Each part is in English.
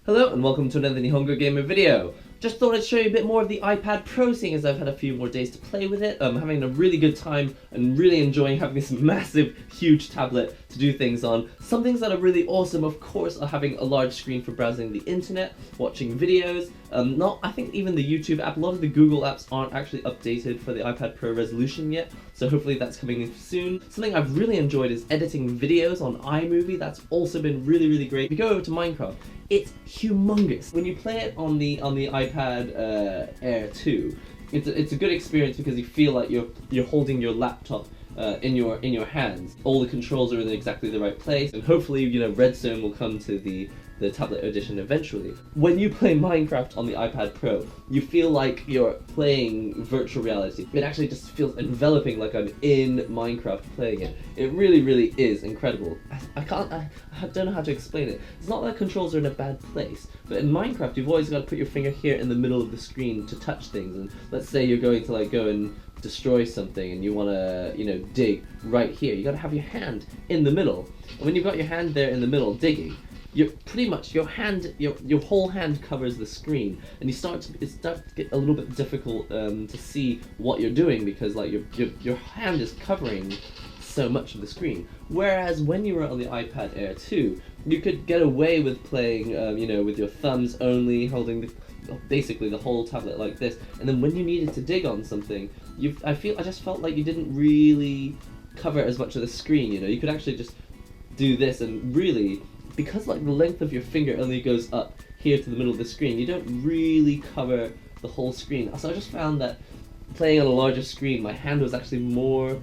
Hello and welcome to another Nihongo Gamer video. Just thought I'd show you a bit more of the iPad Pro, seeing as I've had a few more days to play with it. I'm having a really good time and really enjoying having this massive, huge tablet to do things on. Some things that are really awesome, of course, are having a large screen for browsing the internet, watching videos. I think even the YouTube app, a lot of the Google apps aren't actually updated for the iPad Pro resolution yet, so hopefully that's coming in soon. Something I've really enjoyed is editing videos on iMovie. That's also been really great. If you go over to Minecraft, it's humongous. When you play it on the iPad Air 2, it's a good experience because you feel like you're holding your laptop in your hands. All the controls are in exactly the right place, and hopefully, Redstone will come to the tablet edition eventually. When you play Minecraft on the iPad Pro, you feel like you're playing virtual reality. It actually just feels enveloping, like I'm in Minecraft playing it. It really is incredible. I don't know how to explain it. It's not that controls are in a bad place, but in Minecraft you've always got to put your finger here in the middle of the screen to touch things, and let's say you're going to go and destroy something and you want to, dig right here. You got to have your hand in the middle. And when you've got your hand there in the middle digging, you're pretty much your whole hand covers the screen, and it starts to get a little bit difficult to see what you're doing because your hand is covering so much of the screen. Whereas when you were on the iPad Air 2, you could get away with playing, with your thumbs only, holding basically the whole tablet like this, and then when you needed to dig on something, I just felt like you didn't really cover as much of the screen. You could actually just do this, and really, because the length of your finger only goes up here to the middle of the screen, you don't really cover the whole screen. So I just found that playing on a larger screen, my hand was actually more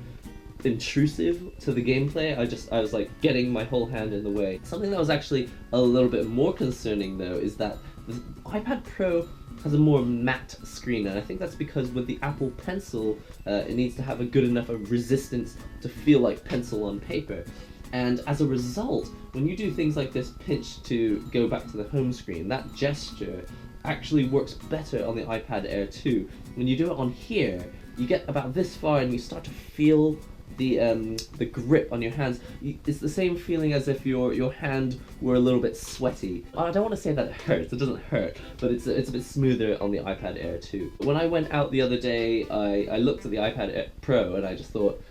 intrusive to the gameplay. I was like getting my whole hand in the way. Something that was actually a little bit more concerning though is that the iPad Pro has a more matte screen, and I think that's because with the Apple Pencil, it needs to have a good enough of resistance to feel like pencil on paper. And as a result, when you do things like this pinch to go back to the home screen, that gesture actually works better on the iPad Air 2. When you do it on here, you get about this far and you start to feel the grip on your hands. It's the same feeling as if your hand were a little bit sweaty. I don't want to say that it hurts, it doesn't hurt, but it's a bit smoother on the iPad Air 2. When I went out the other day, I looked at the iPad Air Pro and I just thought,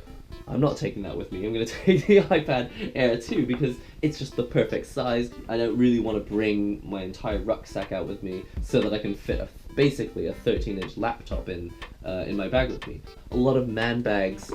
I'm not taking that with me. I'm going to take the iPad Air 2 because it's just the perfect size. I don't really want to bring my entire rucksack out with me so that I can fit basically a 13-inch laptop in my bag with me. A lot of man bags,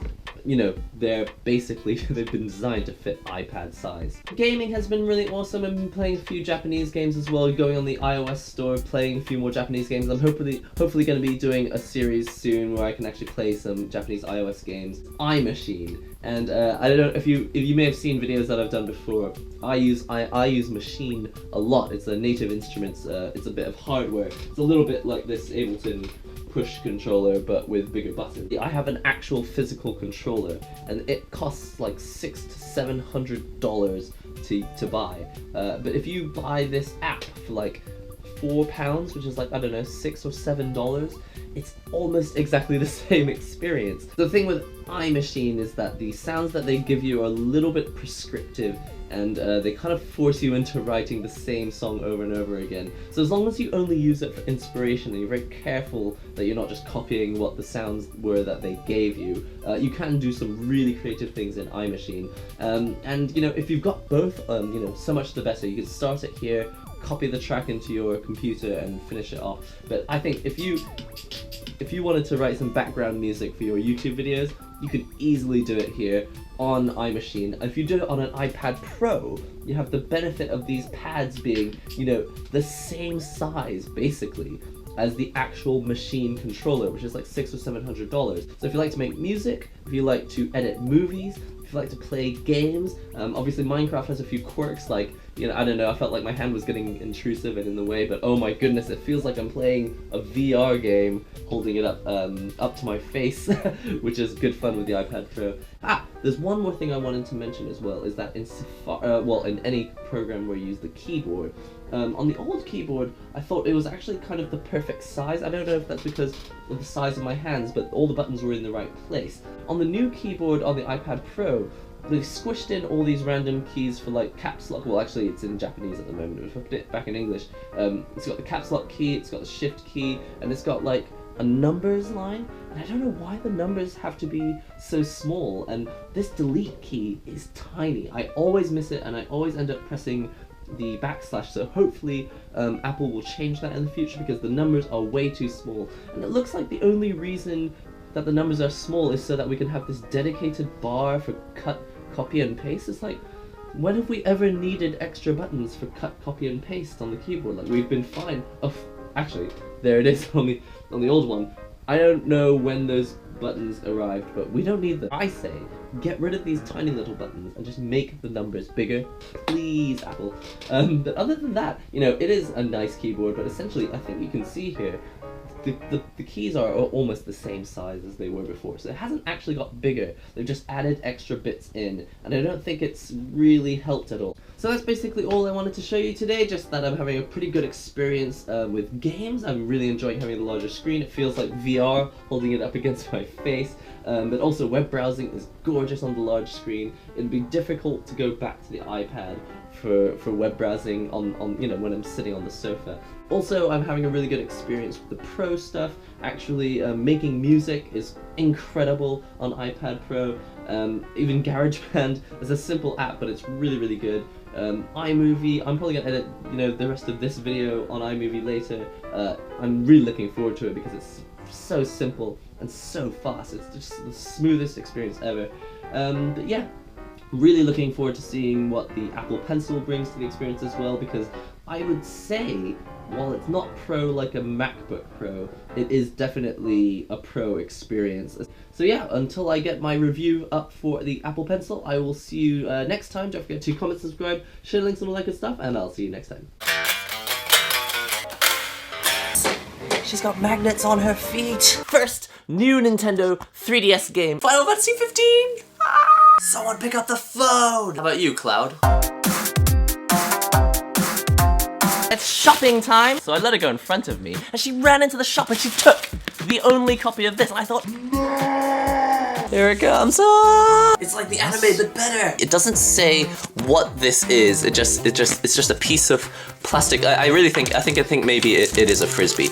they've been designed to fit iPad size. Gaming has been really awesome. I've been playing a few Japanese games as well, going on the iOS store, playing a few more Japanese games. I'm hopefully going to be doing a series soon where I can actually play some Japanese iOS games. iMachine. And I don't know if you may have seen videos that I've done before. I use Machine a lot. It's a Native Instruments. It's a bit of hardware. It's a little bit like this Ableton push controller, but with bigger buttons. I have an actual physical controller, and it costs like $600 to $700 to buy. But if you buy this app for like £4, which is like, I don't know, $6 or $7, it's almost exactly the same experience. The thing with iMachine is that the sounds that they give you are a little bit prescriptive, and they kind of force you into writing the same song over and over again. So as long as you only use it for inspiration and you're very careful that you're not just copying what the sounds were that they gave you, you can do some really creative things in iMachine. And if you've got both, so much the better. You can start it here, copy the track into your computer and finish it off. But I think if you wanted to write some background music for your YouTube videos, you could easily do it here on iMachine. If you do it on an iPad Pro, you have the benefit of these pads being, the same size basically as the actual machine controller, which is like $600 or $700. So if you like to make music, if you like to edit movies, if you like to play games, obviously Minecraft has a few quirks, like, I don't know, I felt like my hand was getting intrusive and in the way, but oh my goodness, it feels like I'm playing a VR game, holding it up to my face, which is good fun with the iPad Pro. There's one more thing I wanted to mention as well, is that in any program where you use the keyboard, on the old keyboard, I thought it was actually kind of the perfect size. I don't know if that's because of the size of my hands, but all the buttons were in the right place. On the new keyboard on the iPad Pro, they've squished in all these random keys for like caps lock. Well, actually, it's in Japanese at the moment. It was put back in English. It's got the caps lock key, it's got the shift key, and it's got like a numbers line. And I don't know why the numbers have to be so small. And this delete key is tiny. I always miss it, and I always end up pressing the backslash, so hopefully Apple will change that in the future because the numbers are way too small. And it looks like the only reason that the numbers are small is so that we can have this dedicated bar for cut, copy, and paste. It's like, when have we ever needed extra buttons for cut, copy, and paste on the keyboard? Like, we've been fine. Oh, actually, there it is on the old one. I don't know when those buttons arrived, but we don't need them. I say, get rid of these tiny little buttons and just make the numbers bigger. Please, Apple. But other than that, you know, it is a nice keyboard, but essentially, I think you can see here, the keys are almost the same size as they were before, so it hasn't actually got bigger. They've just added extra bits in, and I don't think it's really helped at all. So that's basically all I wanted to show you today, just that I'm having a pretty good experience with games. I'm really enjoying having the larger screen. It feels like VR, holding it up against my face. But also web browsing is gorgeous on the large screen. It'd be difficult to go back to the iPad for web browsing on you know, when I'm sitting on the sofa. Also, I'm having a really good experience with the Pro stuff. Actually, making music is incredible on iPad Pro. Even GarageBand is a simple app, but it's really, really good. iMovie, I'm probably gonna edit, you know, the rest of this video on iMovie later. I'm really looking forward to it because it's so simple and so fast. It's just the smoothest experience ever. But yeah, really looking forward to seeing what the Apple Pencil brings to the experience as well, because I would say, while it's not pro like a MacBook Pro, it is definitely a pro experience. So yeah, until I get my review up for the Apple Pencil, I will see you next time. Don't forget to comment, subscribe, share links, and all that good stuff, and I'll see you next time. She's got magnets on her feet. First, new Nintendo 3DS game, Final Fantasy 15! Ah! Someone pick up the phone! How about you, Cloud? It's shopping time! So I let her go in front of me, and she ran into the shop and she took the only copy of this, and I thought, no! Here it comes! Ah! It's like the anime, but better! It doesn't say what this is, it's just a piece of plastic. I think maybe it is a Frisbee.